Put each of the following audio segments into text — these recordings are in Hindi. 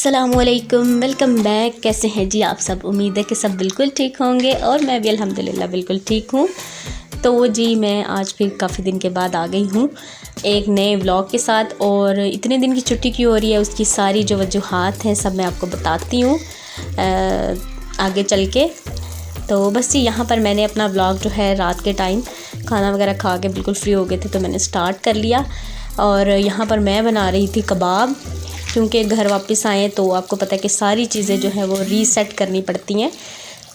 अस्सलामुअलैकुम, वेलकम बैक। कैसे हैं जी आप सब? उम्मीद है कि सब बिल्कुल ठीक होंगे और मैं भी अल्हम्दुलिल्लाह बिल्कुल ठीक हूँ। तो जी मैं आज फिर काफ़ी दिन के बाद आ गई हूँ एक नए व्लॉग के साथ। और इतने दिन की छुट्टी क्यों हो रही है उसकी सारी जो वजूहात हैं सब मैं आपको बताती हूँ आगे चल के। तो बस जी यहाँ पर मैंने अपना व्लॉग जो है रात के टाइम खाना वगैरह खा के बिल्कुल फ्री हो गए थे तो मैंने स्टार्ट कर लिया। और यहाँ पर मैं बना रही थी कबाब, क्योंकि घर वापस आए तो आपको पता है कि सारी चीज़ें जो है वो रीसेट करनी पड़ती हैं।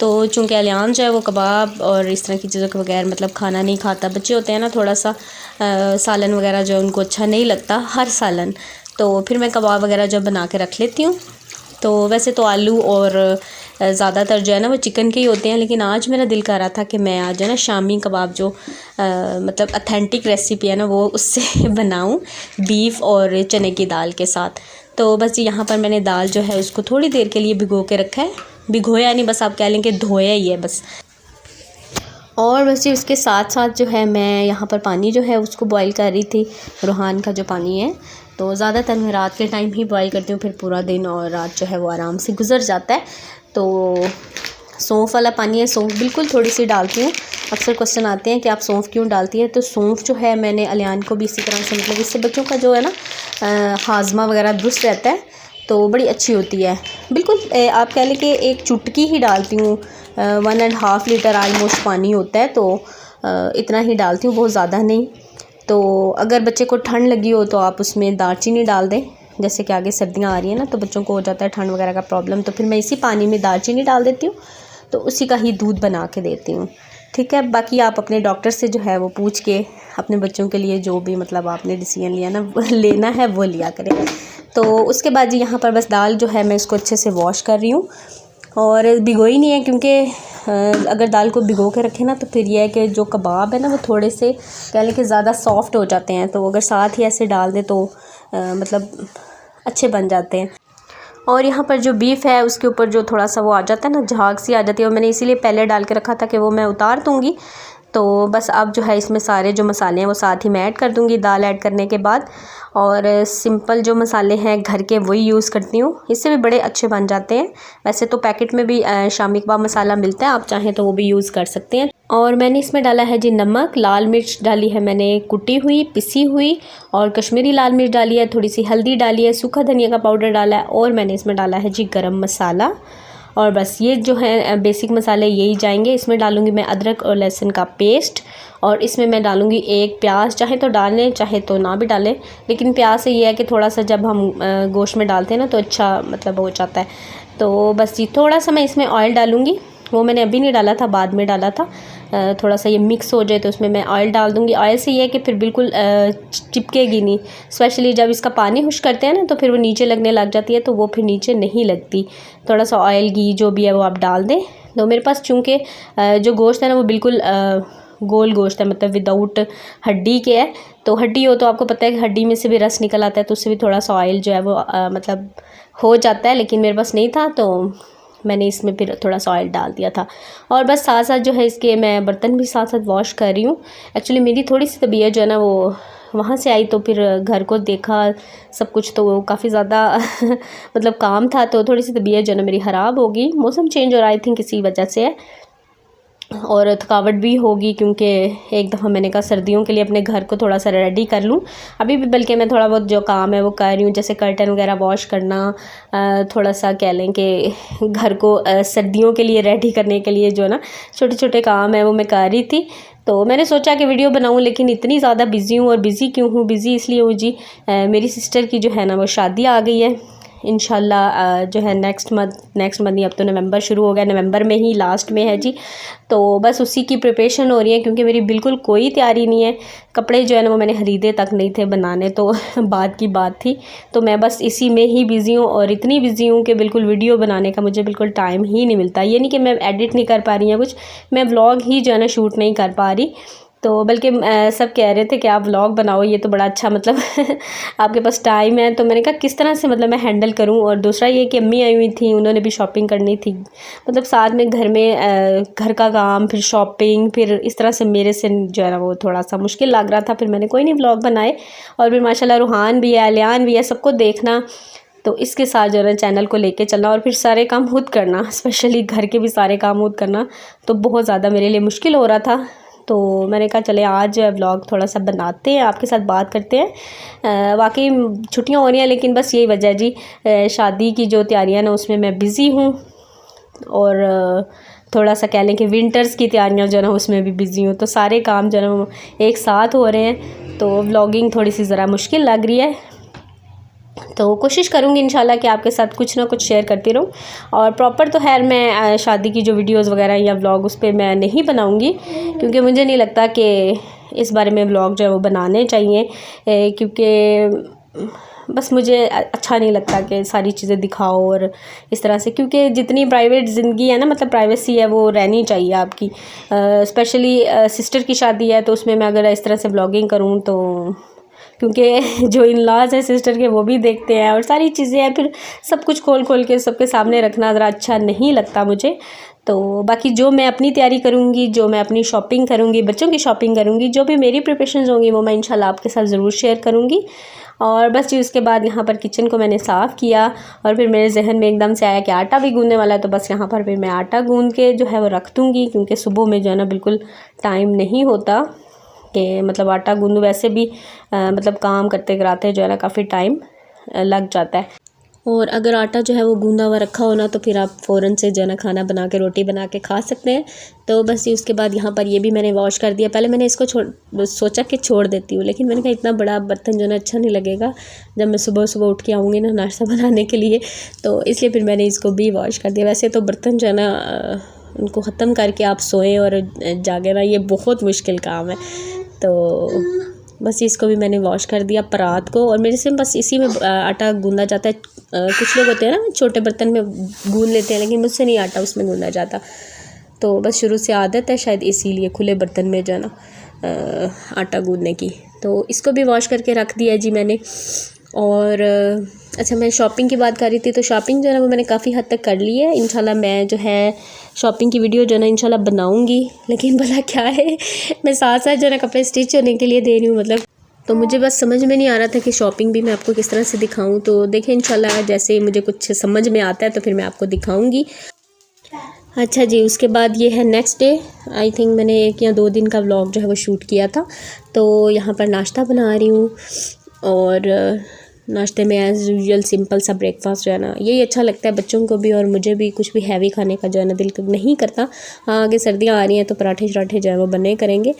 तो चूँकि अलियान जो है वो कबाब और इस तरह की चीज़ों के बगैर मतलब खाना नहीं खाता। बच्चे होते हैं ना, थोड़ा सा सालन वगैरह जो उनको अच्छा नहीं लगता हर सालन, तो फिर मैं कबाब वगैरह जो बना के रख लेती हूँ। तो वैसे तो आलू और ज़्यादातर जो है ना वो चिकन के ही होते हैं, लेकिन आज मेरा दिल कर रहा था कि मैं आज जो है ना शामी कबाब जो मतलब अथेंटिक रेसिपी है ना वो उससे बनाऊं, बीफ और चने की दाल के साथ। तो बस यहाँ पर मैंने दाल जो है उसको थोड़ी देर के लिए भिगो के रखा है। भिगोया नहीं, बस आप कह लें कि धोया ही है बस। और वैसे उसके साथ साथ जो है मैं यहाँ पर पानी जो है उसको बॉईल कर रही थी। रूहान का जो पानी है तो ज़्यादातर मैं रात के टाइम ही बॉईल करती हूँ, फिर पूरा दिन और रात जो है वो आराम से गुजर जाता है। तो सौंफ वाला पानी है, सौंफ बिल्कुल थोड़ी सी डालती हूँ। अक्सर क्वेश्चन आते हैं कि आप सौंफ क्यों डालती हैं, तो सौंफ जो है मैंने अलियान को भी इसी तरह से, मतलब इससे बच्चों का जो है ना हाजमा वगैरह दुरुस्त रहता है तो बड़ी अच्छी होती है। बिल्कुल आप कह लें कि एक चुटकी ही डालती हूँ। 1.5 लीटर आलमोस्ट पानी होता है तो इतना ही डालती हूँ, बहुत ज़्यादा नहीं। तो अगर बच्चे को ठंड लगी हो तो आप उसमें दालचीनी डाल दें, जैसे कि आगे सर्दियाँ आ रही हैं ना तो बच्चों को हो जाता है ठंड वगैरह का प्रॉब्लम, तो फिर मैं इसी पानी में दालचीनी डाल देती हूँ, तो उसी का ही दूध बना के देती हूँ। ठीक है, बाकी आप अपने डॉक्टर से जो है वो पूछ के अपने बच्चों के लिए जो भी मतलब आपने डिसीजन लिया ना लेना है वो लिया करें। तो उसके बाद जी यहाँ पर बस दाल जो है मैं इसको अच्छे से वॉश कर रही हूँ और भिगोई नहीं है, क्योंकि अगर दाल को भिगो के रखें ना तो फिर यह है कि जो कबाब है ना वो थोड़े से कह लें कि ज़्यादा सॉफ्ट हो जाते हैं, तो अगर साथ ही ऐसे डाल दें तो मतलब अच्छे बन जाते हैं। और यहाँ पर जो बीफ है उसके ऊपर जो थोड़ा सा वो आ जाता है ना, झाग सी आ जाती है, और मैंने इसीलिए पहले डाल के रखा था कि वो मैं उतार दूँगी। तो बस अब जो है इसमें सारे जो मसाले हैं वो साथ ही मैं ऐड कर दूँगी दाल ऐड करने के बाद। और सिंपल जो मसाले हैं घर के वही यूज़ करती हूँ, इससे भी बड़े अच्छे बन जाते हैं। वैसे तो पैकेट में भी शामी कबाब मसाला मिलता है, आप चाहें तो वो भी यूज़ कर सकते हैं। और मैंने इसमें डाला है जी नमक, लाल मिर्च डाली है मैंने कुटी हुई पिसी हुई, और कश्मीरी लाल मिर्च डाली है, थोड़ी सी हल्दी डाली है, सूखा धनिया का पाउडर डाला है, और मैंने इसमें डाला है जी गरम मसाला। और बस ये जो है बेसिक मसाले यही जाएंगे। इसमें डालूंगी मैं अदरक और लहसुन का पेस्ट, और इसमें मैं डालूंगी एक प्याज, चाहे तो डालें चाहे तो ना भी डालें, लेकिन प्याज से ये है कि थोड़ा सा जब हम गोश्त में डालते हैं ना तो अच्छा मतलब हो जाता है। तो बस ये थोड़ा सा मैं इसमें ऑयल डालूंगी, वो मैंने अभी नहीं डाला था, बाद में डाला था। थोड़ा सा ये मिक्स हो जाए तो उसमें मैं ऑयल डाल दूँगी। ऑयल से ये है कि फिर बिल्कुल चिपकेगी नहीं, स्पेशली जब इसका पानी खुश करते हैं ना तो फिर वो नीचे लगने लग जाती है, तो वो फिर नीचे नहीं लगती। थोड़ा सा ऑयल घी जो भी है वो आप डाल दें। तो मेरे पास चूँकि जो गोश्त है ना वो बिल्कुल गोल गोश्त है, मतलब विदाउट हड्डी के है। तो हड्डी हो तो आपको पता है कि हड्डी में से भी रस निकल आता है, तो उससे भी थोड़ा सा ऑयल जो है वो मतलब हो जाता है, लेकिन मेरे पास नहीं था तो मैंने इसमें फिर थोड़ा सा ऑयल डाल दिया था। और बस साथ साथ जो है इसके मैं बर्तन भी साथ साथ वॉश कर रही हूँ। एक्चुअली मेरी थोड़ी सी तबीयत जो है ना वो वहाँ से आई, तो फिर घर को देखा सब कुछ तो काफ़ी ज़्यादा मतलब काम था, तो थोड़ी सी तबीयत जो है ना मेरी ख़राब होगी। मौसम चेंज हो रहा है आई थिंक इसी वजह से है, और थकावट भी होगी, क्योंकि एक दफ़ा मैंने कहा सर्दियों के लिए अपने घर को थोड़ा सा रेडी कर लूँ। अभी भी बल्कि मैं थोड़ा बहुत जो काम है वो कर रही हूँ, जैसे कर्टन वगैरह वॉश करना, थोड़ा सा कह लें कि घर को सर्दियों के लिए रेडी करने के लिए जो है ना छोटे छोटे काम है वो मैं कर रही थी। तो मैंने सोचा कि वीडियो बनाऊं, लेकिन इतनी ज़्यादा बिज़ी हूँ। और बिज़ी क्यों हूँ? बिज़ी इसलिए हूँ जी, मेरी सिस्टर की जो है ना वो शादी आ गई है इंशाल्लाह, जो है नेक्स्ट मंथ नहीं, अब तो नवंबर शुरू हो गया, नवंबर में ही लास्ट में है जी। तो बस उसी की प्रिपरेशन हो रही है, क्योंकि मेरी बिल्कुल कोई तैयारी नहीं है। कपड़े जो है ना वो मैंने ख़रीदे तक नहीं थे बनाने, तो बाद की बात थी। तो मैं बस इसी में ही बिज़ी हूँ, और इतनी बिज़ी हूँ कि बिल्कुल वीडियो बनाने का मुझे बिल्कुल टाइम ही नहीं मिलता। ये नहीं कि मैं एडिट नहीं कर पा रही या कुछ, मैं व्लॉग ही जो है ना शूट नहीं कर पा रही। तो बल्कि सब कह रहे थे कि आप व्लॉग बनाओ, ये तो बड़ा अच्छा मतलब आपके पास टाइम है। तो मैंने कहा किस तरह से मतलब मैं हैंडल करूं। और दूसरा ये कि अम्मी आई हुई थी, उन्होंने भी शॉपिंग करनी थी, मतलब साथ में घर में घर का काम, फिर शॉपिंग, फिर इस तरह से मेरे से जो है ना वो थोड़ा सा मुश्किल लग रहा था। फिर मैंने कोई नहीं व्लॉग बनाए। और फिर माशाल्लाह रूहान भी है, अलियान भी है, सबको देखना तो इसके साथ जो है चैनल को लेके चलना और फिर सारे काम खुद करना, स्पेशली घर के भी सारे काम खुद करना, तो बहुत ज़्यादा मेरे लिए मुश्किल हो रहा था। तो मैंने कहा चले आज व्लॉग थोड़ा सा बनाते हैं, आपके साथ बात करते हैं। वाकई छुट्टियां हो रही हैं, लेकिन बस यही वजह जी, शादी की जो तैयारियां ना उसमें मैं बिज़ी हूँ, और थोड़ा सा कह लें कि विंटर्स की तैयारियां जो है ना उसमें भी बिज़ी हूँ। तो सारे काम जो है ना एक साथ हो रहे हैं, तो व्लॉगिंग थोड़ी सी ज़रा मुश्किल लग रही है। तो कोशिश करूँगी इंशाल्लाह कि आपके साथ कुछ ना कुछ शेयर करती रहूँ। और प्रॉपर तो खैर मैं शादी की जो वीडियोस वगैरह या व्लॉग उस पर मैं नहीं बनाऊँगी, क्योंकि मुझे नहीं लगता कि इस बारे में व्लॉग जो है वो बनाने चाहिए, क्योंकि बस मुझे अच्छा नहीं लगता कि सारी चीज़ें दिखाओ और इस तरह से, क्योंकि जितनी प्राइवेट ज़िंदगी है ना, मतलब प्राइवेसी है, वो रहनी चाहिए आपकी। स्पेशली सिस्टर की शादी है, तो उसमें मैं अगर इस तरह से व्लॉगिंग करूँ तो, क्योंकि जो इन लॉज है सिस्टर के वो भी देखते हैं और सारी चीज़ें हैं, फिर सब कुछ खोल खोल के सबके सामने रखना ज़रा अच्छा नहीं लगता मुझे। तो बाकी जो मैं अपनी तैयारी करूँगी, जो मैं अपनी शॉपिंग करूँगी, बच्चों की शॉपिंग करूँगी, जो भी मेरी प्रिपरेशंस होंगी वो मैं इंशाल्लाह आपके साथ ज़रूर शेयर करूँगी। और बस जी उसके बाद यहाँ पर किचन को मैंने साफ़ किया, और फिर मेरे जहन में एकदम से आया कि आटा भी गूँधने वाला है, तो बस यहाँ पर फिर मैं आटा गूँध के जो है वो रख दूँगी, क्योंकि सुबह में जो है ना बिल्कुल टाइम नहीं होता कि मतलब आटा गूँधूँ। वैसे भी मतलब काम करते कराते जो है ना काफ़ी टाइम लग जाता है, और अगर आटा जो है वो गूंदा हुआ रखा हो ना, तो फिर आप फ़ौरन से जो है ना खाना बना के, रोटी बना के खा सकते हैं। तो बस ये उसके बाद यहाँ पर ये भी मैंने वॉश कर दिया। पहले मैंने इसको सोचा कि छोड़ देती हूँ, लेकिन मैंने कहा इतना बड़ा बर्तन जो है ना अच्छा नहीं लगेगा जब मैं सुबह सुबह उठ के आऊँगी ना नाश्ता बनाने के लिए, तो इसलिए फिर मैंने इसको भी वॉश कर दिया। वैसे तो बर्तन जो है ना उनको ख़त्म करके आप सोएं और जागे ना, ये बहुत मुश्किल काम है। तो बस इसको भी मैंने वॉश कर दिया परात को, और मेरे से बस इसी में आटा गूंदा जाता है। कुछ लोग होते हैं ना छोटे बर्तन में गूंद लेते हैं, लेकिन मुझसे नहीं आटा उसमें गूंदा जाता। तो बस शुरू से आदत है शायद, इसीलिए खुले बर्तन में जो है ना आटा गूंदने की। तो इसको भी वॉश करके रख दिया जी मैंने। और अच्छा, मैं शॉपिंग की बात कर रही थी, तो शॉपिंग जो है ना वो मैंने काफ़ी हद तक कर ली है। इंशाल्लाह मैं जो है शॉपिंग की वीडियो जो है ना इंशाल्लाह बनाऊंगी, लेकिन भला क्या है मैं साथ साथ जो है ना कपड़े स्टिच होने के लिए दे रही हूँ, मतलब तो मुझे बस समझ में नहीं आ रहा था कि शॉपिंग भी मैं आपको किस तरह से दिखाऊं। तो देखें इंशाल्लाह जैसे मुझे कुछ समझ में आता है तो फिर मैं आपको दिखाऊंगी। अच्छा जी, उसके बाद ये है नेक्स्ट डे। आई थिंक मैंने 1 या 2 दिन का व्लॉग जो है वो शूट किया था। तो यहाँ पर नाश्ता बना रही हूँ, और नाश्ते में एज़ यूजुअल सिंपल सा ब्रेकफास्ट जो है ना यही अच्छा लगता है बच्चों को भी, और मुझे भी कुछ भी हैवी खाने का जो है ना दिल नहीं करता। हाँ, आगे सर्दियाँ आ रही हैं तो पराठे शराठे जो है वो बने करेंगे।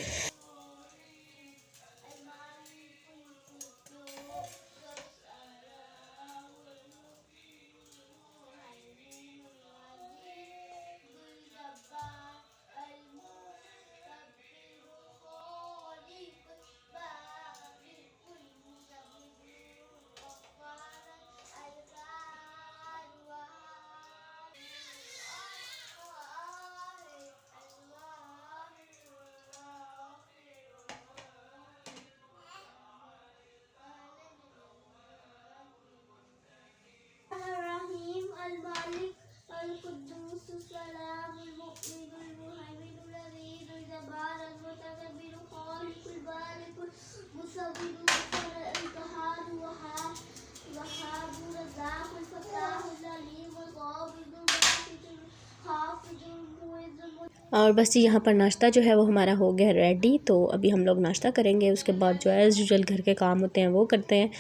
और बस यहाँ पर नाश्ता जो है वो हमारा हो गया रेडी। तो अभी हम लोग नाश्ता करेंगे, उसके बाद जो है एज़ यूजुअल घर के काम होते हैं वो करते हैं।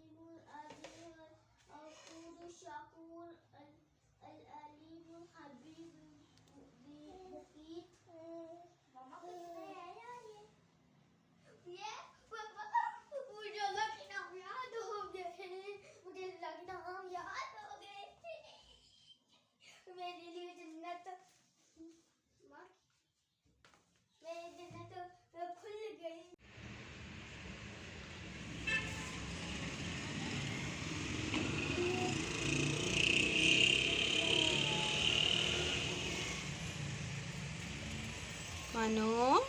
मानो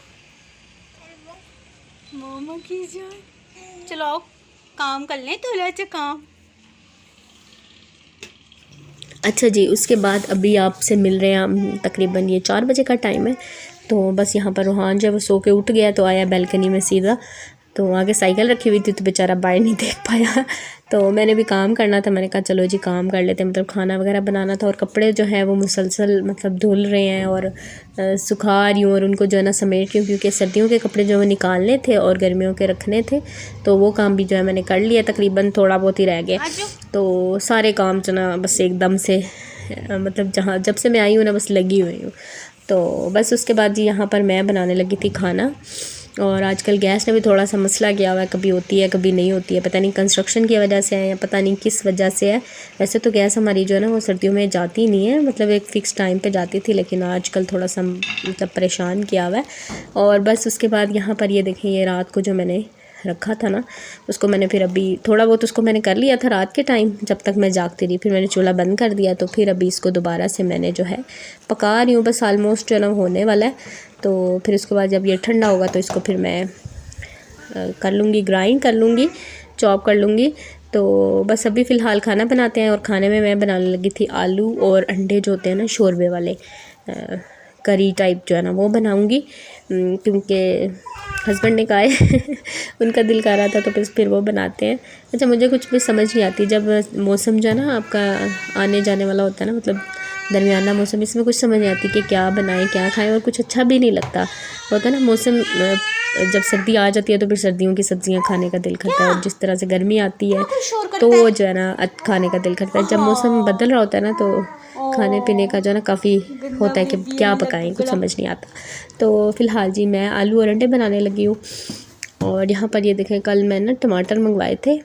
मामा की जान, चलो आओ काम कर लें, तो ले काम। अच्छा जी, उसके बाद अभी आपसे मिल रहे हैं हम, तकरीबन ये 4 बजे का टाइम है। तो बस यहाँ पर रूहान जब वो सो के उठ गया तो आया बैल्कनी में सीधा। तो आगे साइकिल रखी हुई थी तो बेचारा बाहर नहीं देख पाया। तो मैंने भी काम करना था, मैंने कहा चलो जी काम कर लेते हैं, मतलब खाना वगैरह बनाना था। और कपड़े जो है वो मुसलसल मतलब धुल रहे हैं और सुखा रही हूँ और उनको जो है ना समेट रही हूँ, क्योंकि सर्दियों के कपड़े जो है निकालने थे और गर्मियों के रखने थे। तो वो काम भी जो है मैंने कर लिया, तकरीबन थोड़ा बहुत ही रह गया। तो सारे काम जो ना बस एकदम से मतलब जब से मैं आई हूँ ना बस लगी हुई हूँ। तो बस उसके बाद जी यहाँ पर मैं बनाने लगी थी खाना। और आजकल गैस ने भी थोड़ा सा मसला किया हुआ है, कभी होती है कभी नहीं होती है, पता नहीं कंस्ट्रक्शन की वजह से है या पता नहीं किस वजह से है। वैसे तो गैस हमारी जो है ना वो सर्दियों में जाती नहीं है, मतलब एक फ़िक्स टाइम पे जाती थी, लेकिन आजकल थोड़ा सा मतलब परेशान किया हुआ है। और बस उसके बाद यहाँ पर ये देखें, ये रात को जो मैंने रखा था ना उसको मैंने फिर अभी थोड़ा बहुत उसको मैंने कर लिया था रात के टाइम जब तक मैं जागती रही। फिर मैंने चूल्हा बंद कर दिया, तो फिर अभी इसको दोबारा से मैंने जो है पका रही हूँ। बस आलमोस्ट जो है ना होने वाला है। तो फिर उसके बाद जब ये ठंडा होगा तो इसको फिर मैं कर लूँगी, ग्राइंड कर लूँगी, चॉप कर लूँगी। तो बस अभी फ़िलहाल खाना बनाते हैं। और खाने में मैं बनाने लगी थी आलू और अंडे जो होते हैं ना शोरबे वाले, करी टाइप जो है ना वो बनाऊँगी, क्योंकि हस्बैंड ने कहा है उनका दिल कर रहा था, तो फिर वो बनाते हैं। अच्छा, मुझे कुछ भी समझ नहीं आती जब मौसम जो है ना आपका आने जाने वाला होता है ना, मतलब दरमियाना मौसम, इसमें कुछ समझ नहीं आती कि क्या बनाएं क्या खाएं, और कुछ अच्छा भी नहीं लगता होता है ना मौसम। जब सर्दी आ जाती है तो फिर सर्दियों की सब्जियां खाने का दिल करता है, और जिस तरह से गर्मी आती है तो जो है ना खाने का दिल करता है। जब मौसम बदल रहा होता है ना तो खाने पीने का जो है ना काफ़ी होता है कि क्या पकाएं, कुछ समझ नहीं आता। तो फ़िलहाल जी मैं आलू और अंडे बनाने लगी हूँ। और यहाँ पर ये देखें, कल मैंने टमाटर मंगवाए थे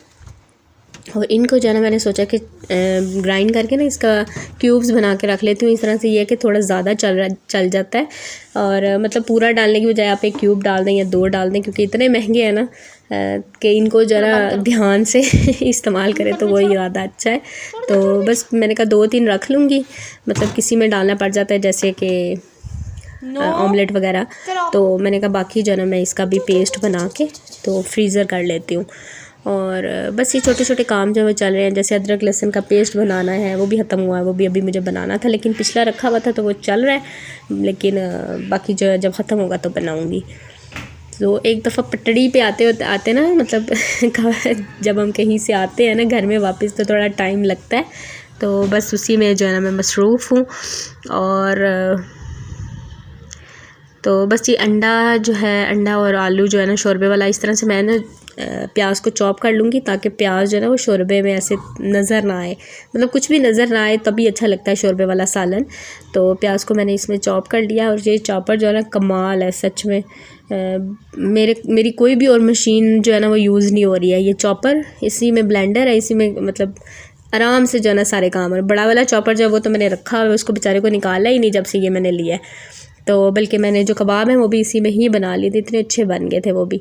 और इनको जो है ना मैंने सोचा कि ग्राइंड करके ना इसका क्यूब्स बना के रख लेती हूँ। इस तरह से ये है कि थोड़ा ज़्यादा चल जाता है। और मतलब पूरा डालने की बजाय आप एक क्यूब डाल दें या 2 डाल दें, क्योंकि इतने महंगे हैं ना कि इनको ज़रा ध्यान से इस्तेमाल करें तो वही ज़्यादा अच्छा है। तो बस मैंने कहा 2-3 रख लूँगी, मतलब किसी में डालना पड़ जाता है जैसे कि ऑमलेट वगैरह। तो मैंने कहा बाकी जो है ना मैं इसका भी पेस्ट बना के तो फ्रीज़र कर लेती हूँ। और बस ये छोटे छोटे काम जो है चल रहे हैं, जैसे अदरक लहसुन का पेस्ट बनाना है वो भी ख़त्म हुआ है, वो भी अभी मुझे बनाना था, लेकिन पिछला रखा हुआ था तो वो चल रहा है। लेकिन बाकी जो जब ख़त्म होगा तो बनाऊँगी। तो एक दफ़ा पटड़ी पे आते ना, मतलब जब हम कहीं से आते हैं ना घर में वापस तो थोड़ा टाइम लगता है। तो बस उसी में जो है ना मैं मसरूफ़ हूँ। और तो बस ये अंडा और आलू जो है ना शोरबे वाला, इस तरह से मैं ना प्याज को चॉप कर लूँगी ताकि प्याज जो है ना वो शोरबे में ऐसे नज़र ना आए, मतलब कुछ भी नज़र ना आए तभी अच्छा लगता है शोरबे वाला सालन। तो प्याज को मैंने इसमें चॉप कर लिया। और ये चॉपर जो है ना कमाल है सच में। मेरी कोई भी और मशीन जो है ना वो यूज़ नहीं हो रही है, ये चॉपर, इसी में ब्लेंडर है, इसी में मतलब आराम से जो है ना सारे काम। और बड़ा वाला चॉपर जो है वो तो मैंने रखा हुआ है, उसको बेचारे को निकाला ही नहीं जब से ये मैंने लिया है। तो बल्कि मैंने जो कबाब हैं वो भी इसी में ही बना लिए थे, इतने अच्छे बन गए थे वो भी।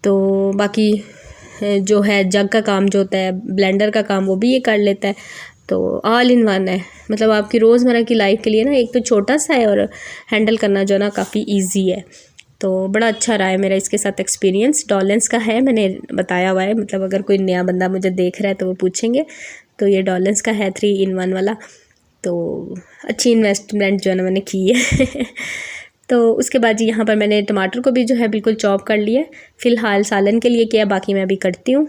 तो बाकी जो है जग का काम जो होता है, ब्लेंडर का काम, वो भी ये कर लेता है। तो ऑल इन वन है, मतलब आपकी रोज़मर्रा की लाइफ के लिए ना एक तो छोटा सा है और हैंडल करना जो ना काफ़ी इजी है। तो बड़ा अच्छा रहा है मेरा इसके साथ एक्सपीरियंस। डॉलेंस का है, मैंने बताया हुआ है, मतलब अगर कोई नया बंदा मुझे देख रहा है तो वो पूछेंगे। तो ये डॉलेंस का है 3 in 1 वाला। तो अच्छी इन्वेस्टमेंट जो है ना मैंने की है तो उसके बाद जी यहाँ पर मैंने टमाटर को भी जो है बिल्कुल चॉप कर लिया। फ़िलहाल सालन के लिए किया, बाकी मैं अभी करती हूँ,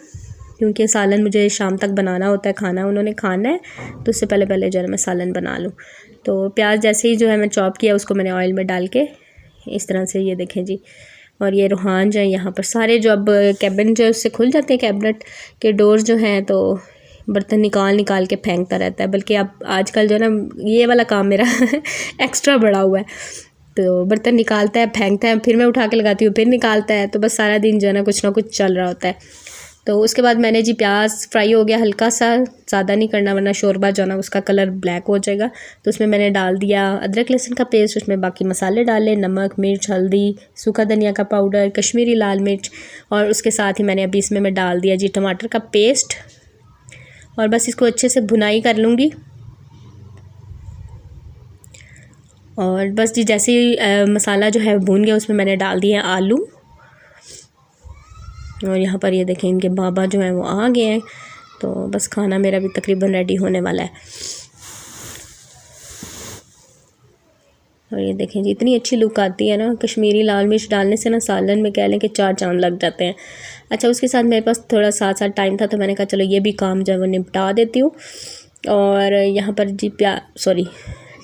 क्योंकि सालन मुझे शाम तक बनाना होता है, खाना उन्होंने खाना है, तो उससे पहले जो है मैं सालन बना लूँ। तो प्याज जैसे ही जो है मैं चॉप किया उसको मैंने ऑयल में डाल के इस तरह से, ये देखें जी। और ये रूहान जो है यहाँ पर सारे जो अब कैबिन जो है उससे खुल जाते हैं, कैबिनेट के डोर जो हैं, तो बर्तन निकाल के फेंकता रहता है। बल्कि अब आजकल जो है ना ये वाला काम मेरा एक्स्ट्रा बढ़ा हुआ है। तो बर्तन निकालता है, फेंकता है, फिर मैं उठा के लगाती हूँ, फिर निकालता है, तो बस सारा दिन जो है ना कुछ चल रहा होता है। तो उसके बाद मैंने जी प्याज फ्राई हो गया हल्का सा, ज़्यादा नहीं करना वरना शोरबा जो है ना उसका कलर ब्लैक हो जाएगा। तो उसमें मैंने डाल दिया अदरक लहसुन का पेस्ट, उसमें बाकी मसाले डाले, नमक, मिर्च, हल्दी, सूखा धनिया का पाउडर, कश्मीरी लाल मिर्च, और उसके साथ ही मैंने अभी इसमें मैं डाल दिया जी टमाटर का पेस्ट। और बस इसको अच्छे से भुनाई कर लूँगी। और बस जी जैसे ही मसाला जो है भून गया उसमें मैंने डाल दिया आलू। और यहाँ पर ये देखें इनके बाबा जो हैं वो आ गए हैं। तो बस खाना मेरा भी तकरीबन रेडी होने वाला है। और ये देखें जी इतनी अच्छी लुक आती है ना, कश्मीरी लाल मिर्च डालने से ना सालन में कह लें कि 4 चांद लग जाते हैं। अच्छा, उसके साथ मेरे पास थोड़ा साथ साथ टाइम था तो मैंने कहा चलो ये भी काम जो है वो निपटा देती हूँ। और यहाँ पर जी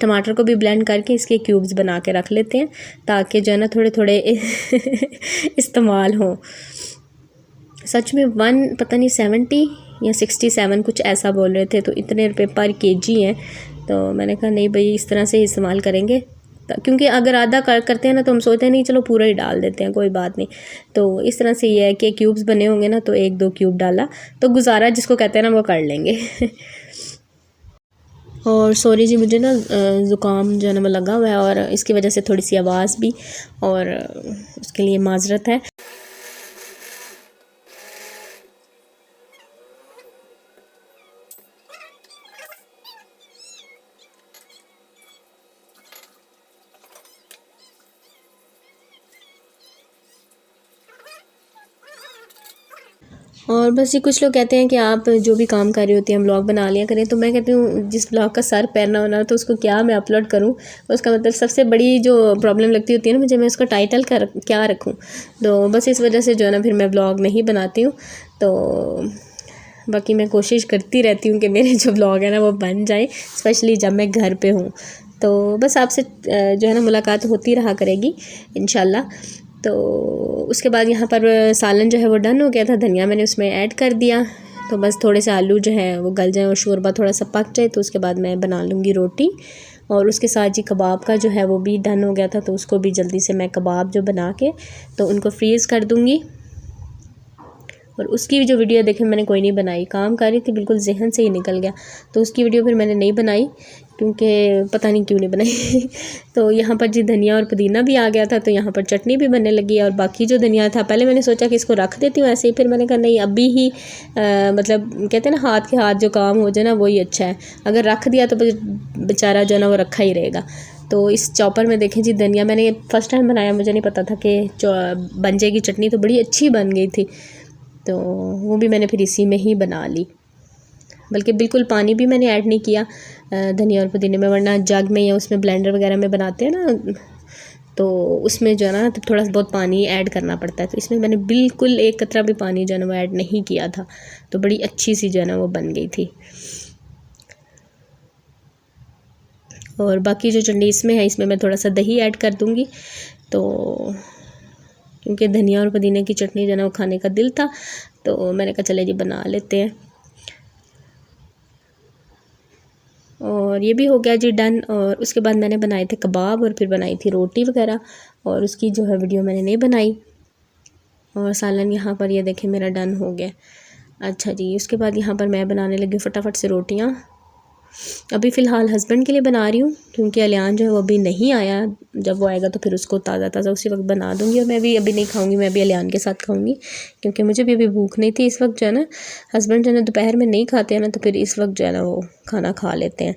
टमाटर को भी ब्लेंड करके इसके क्यूब्स बना के रख लेते हैं ताकि जो है ना थोड़े थोड़े इस्तेमाल हों। सच में पता नहीं 70 या 67 कुछ ऐसा बोल रहे थे, तो इतने रुपए पर केजी हैं। तो मैंने कहा नहीं भाई इस तरह से ही इस्तेमाल करेंगे, क्योंकि अगर आधा करते हैं ना तो हम सोचते हैं नहीं चलो पूरा ही डाल देते हैं, कोई बात नहीं। तो इस तरह से ये है कि क्यूब्स बने होंगे ना तो 1-2 क्यूब डाला तो गुजारा जिसको कहते हैं ना वो कर लेंगे। और सॉरी जी मुझे ना ज़ुकाम जो है ना वो लगा हुआ है और इसकी वजह से थोड़ी सी आवाज़ भी, और उसके लिए माजरत है। और बस ये कुछ लोग कहते हैं कि आप जो भी काम कर रही होती हैं व्लॉग बना लिया करें, तो मैं कहती हूँ जिस व्लॉग का सर पैर ना होना तो उसको क्या मैं अपलोड करूँ। उसका मतलब सबसे बड़ी जो प्रॉब्लम लगती होती है ना मुझे, मैं उसका टाइटल क्या रखूँ। तो बस इस वजह से जो है ना फिर मैं व्लॉग नहीं बनाती हूँ। तो बाकी मैं कोशिश करती रहती हूँ कि मेरे जो व्लॉग है ना वो बन जाए, स्पेशली जब मैं घर पर हूँ। तो बस आपसे जो है ना मुलाकात होती रहा करेगी इंशाल्लाह। तो उसके बाद यहाँ पर सालन जो है वो डन हो गया था, धनिया मैंने उसमें ऐड कर दिया। तो बस थोड़े से आलू जो है वो गल जाए और शोरबा थोड़ा सा पक जाए तो उसके बाद मैं बना लूँगी रोटी। और उसके साथ जी कबाब का जो है वो भी डन हो गया था, तो उसको भी जल्दी से मैं कबाब जो बना के तो उनको फ्रीज़ कर दूँगी। और उसकी भी जो वीडियो देखें मैंने कोई नहीं बनाई, काम कर रही थी बिल्कुल जहन से ही निकल गया, तो उसकी वीडियो फिर मैंने नहीं बनाई क्योंकि पता नहीं क्यों नहीं बनाई। तो यहाँ पर जी धनिया और पुदीना भी आ गया था, तो यहाँ पर चटनी भी बनने लगी है। और बाकी जो धनिया था पहले मैंने सोचा कि इसको रख देती हूँ ऐसे ही, फिर मैंने कहा नहीं अभी ही मतलब कहते हैं ना हाथ के हाथ जो काम हो जाए ना वही अच्छा है, अगर रख दिया तो बेचारा जो है ना वो रखा ही रहेगा। तो इस चॉपर में देखें जी धनिया मैंने फ़र्स्ट टाइम बनाया, मुझे नहीं पता था कि बन जाएगी चटनी, तो बड़ी अच्छी बन गई थी। तो वो भी मैंने फिर इसी में ही बना ली, बल्कि बिल्कुल पानी भी मैंने ऐड नहीं किया धनिया और पुदीने में, वरना जग में या उसमें ब्लेंडर वगैरह में बनाते हैं ना तो उसमें जो है ना तो थोड़ा सा बहुत पानी ऐड करना पड़ता है। तो इसमें मैंने बिल्कुल एक कतरा भी पानी जो है ना वो ऐड नहीं किया था, तो बड़ी अच्छी सी जो है ना वो बन गई थी। और बाकी जो चटनी इसमें है इसमें मैं थोड़ा सा दही ऐड कर दूँगी, तो क्योंकि धनिया और पुदीने की चटनी जो है ना वो खाने का दिल था, तो मैंने कहा चले जी बना लेते हैं। और ये भी हो गया जी डन। और उसके बाद मैंने बनाए थे कबाब और फिर बनाई थी रोटी वगैरह, और उसकी जो है वीडियो मैंने नहीं बनाई। और सालन यहाँ पर ये देखें मेरा डन हो गया। अच्छा जी, उसके बाद यहाँ पर मैं बनाने लगी फटाफट से रोटियाँ। अभी फ़िलहाल हस्बैंड के लिए बना रही हूँ क्योंकि अलियान जो है वो अभी नहीं आया, जब वो आएगा तो फिर उसको ताज़ा ताज़ा उसी वक्त बना दूँगी। और मैं भी अभी नहीं खाऊँगी, मैं भी अलियान के साथ खाऊँगी क्योंकि मुझे भी अभी भूख नहीं थी इस वक्त जो है ना। हस्बैंड जो है ना दोपहर में नहीं खाते हैं ना, तो फिर इस वक्त जो है ना वो खाना खा लेते हैं।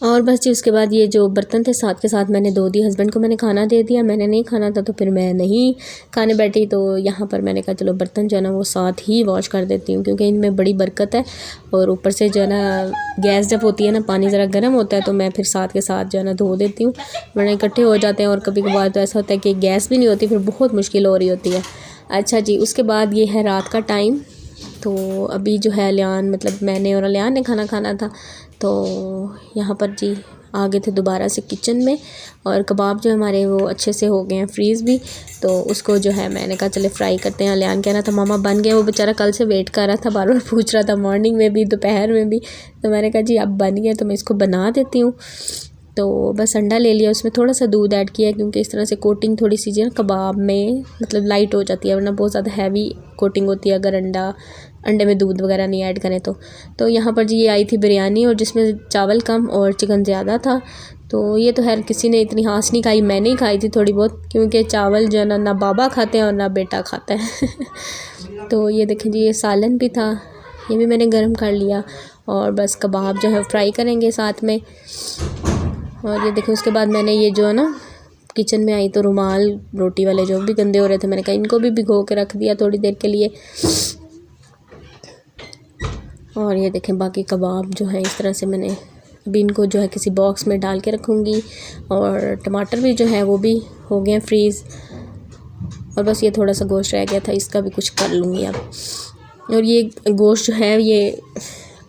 और बस जी उसके बाद ये जो बर्तन थे साथ के साथ मैंने धो दिए, हस्बैंड को मैंने खाना दे दिया, मैंने नहीं खाना था तो फिर मैं नहीं खाने बैठी। तो यहाँ पर मैंने कहा चलो बर्तन जो है ना वो साथ ही वॉश कर देती हूँ क्योंकि इनमें बड़ी बरकत है। और ऊपर से जो है ना गैस जब होती है ना पानी ज़रा गर्म होता है तो मैं फिर साथ के साथ जो है ना धो देती हूँ, वरना इकट्ठे हो जाते हैं। और कभी कभार तो ऐसा होता है कि गैस भी नहीं होती, फिर बहुत मुश्किल हो रही होती है। अच्छा जी, उसके बाद ये है रात का टाइम। तो अभी जो है अलियान मतलब मैंने और अलियान ने खाना खाना था, तो यहाँ पर जी आ गए थे दोबारा से किचन में। और कबाब जो हमारे वो अच्छे से हो गए हैं फ्रीज़ भी, तो उसको जो है मैंने कहा चले फ्राई करते हैं। अलियान कह रहा था मामा बन गया, वो बेचारा कल से वेट कर रहा था, बार बार पूछ रहा था, मॉर्निंग में भी दोपहर में भी। तो मैंने कहा जी अब बन गया तो मैं इसको बना देती हूँ। तो बस अंडा ले लिया, उसमें थोड़ा सा दूध ऐड किया क्योंकि इस तरह से कोटिंग थोड़ी सी जो है कबाब में मतलब लाइट हो जाती है, वरना बहुत ज़्यादा हैवी कोटिंग होती है अगर अंडे में दूध वगैरह नहीं ऐड करें तो यहाँ पर जी ये आई थी बिरयानी, और जिसमें चावल कम और चिकन ज़्यादा था। तो ये तो खैर किसी ने इतनी हांस नहीं खाई, मैंने ही खाई थी थोड़ी बहुत, क्योंकि चावल जो है ना बाबा खाते हैं और ना बेटा खाता है। तो ये देखें जी ये सालन भी था, ये भी मैंने गर्म कर लिया। और बस कबाब जो है फ्राई करेंगे साथ में। और ये देखें, उसके बाद मैंने ये जो है ना किचन में आई तो रुमाल रोटी वाले जो भी गंदे हो रहे थे, मैंने कहा इनको भी भिगो के रख दिया थोड़ी देर के लिए। और ये देखें बाकी कबाब जो है इस तरह से मैंने अभी इनको जो है किसी बॉक्स में डाल के रखूँगी। और टमाटर भी जो है वो भी हो गए फ्रीज़। और बस ये थोड़ा सा गोश्त रह गया था, इसका भी कुछ कर लूँगी अब। और ये गोश्त जो है ये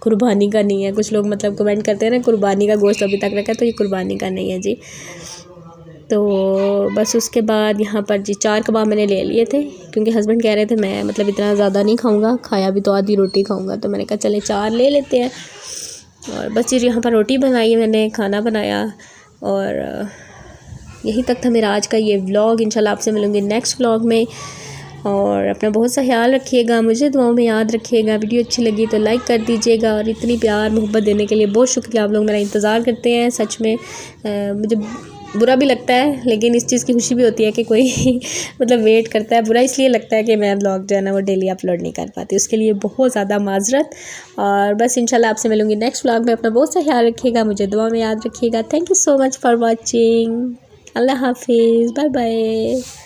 कुर्बानी का नहीं है। कुछ लोग मतलब कमेंट करते हैं ना कुर्बानी का गोश्त अभी तक रखा है, तो ये कुर्बानी का नहीं है जी। तो बस उसके बाद यहाँ पर जी 4 कबाब मैंने ले लिए थे, क्योंकि हस्बैंड कह रहे थे मैं मतलब इतना ज़्यादा नहीं खाऊंगा, खाया भी तो आधी रोटी खाऊंगा, तो मैंने कहा चले 4 ले लेते हैं। और बस जी यहाँ पर रोटी बनाई, मैंने खाना बनाया। और यहीं तक था मेरा आज का ये व्लॉग। इंशाल्लाह आपसे मिलूँगी नेक्स्ट व्लॉग में। और अपना बहुत सा ख्याल रखिएगा, मुझे दुआओं में याद रखिएगा। वीडियो अच्छी लगी तो लाइक कर दीजिएगा। और इतनी प्यार मोहब्बत देने के लिए बहुत शुक्रिया। आप लोग मेरा इंतज़ार करते हैं, सच में मुझे बुरा भी लगता है, लेकिन इस चीज़ की खुशी भी होती है कि कोई मतलब वेट करता है। बुरा इसलिए लगता है कि मैं व्लॉग जो है ना वो डेली अपलोड नहीं कर पाती, उसके लिए बहुत ज़्यादा माजरत। और बस इंशाल्लाह आपसे मिलूँगी नेक्स्ट व्लॉग में। अपना बहुत सा ख्याल रखिएगा, मुझे दुआ में याद रखिएगा। Thank you so much for watching. अल्लाह हाफिज़, बाय बाय।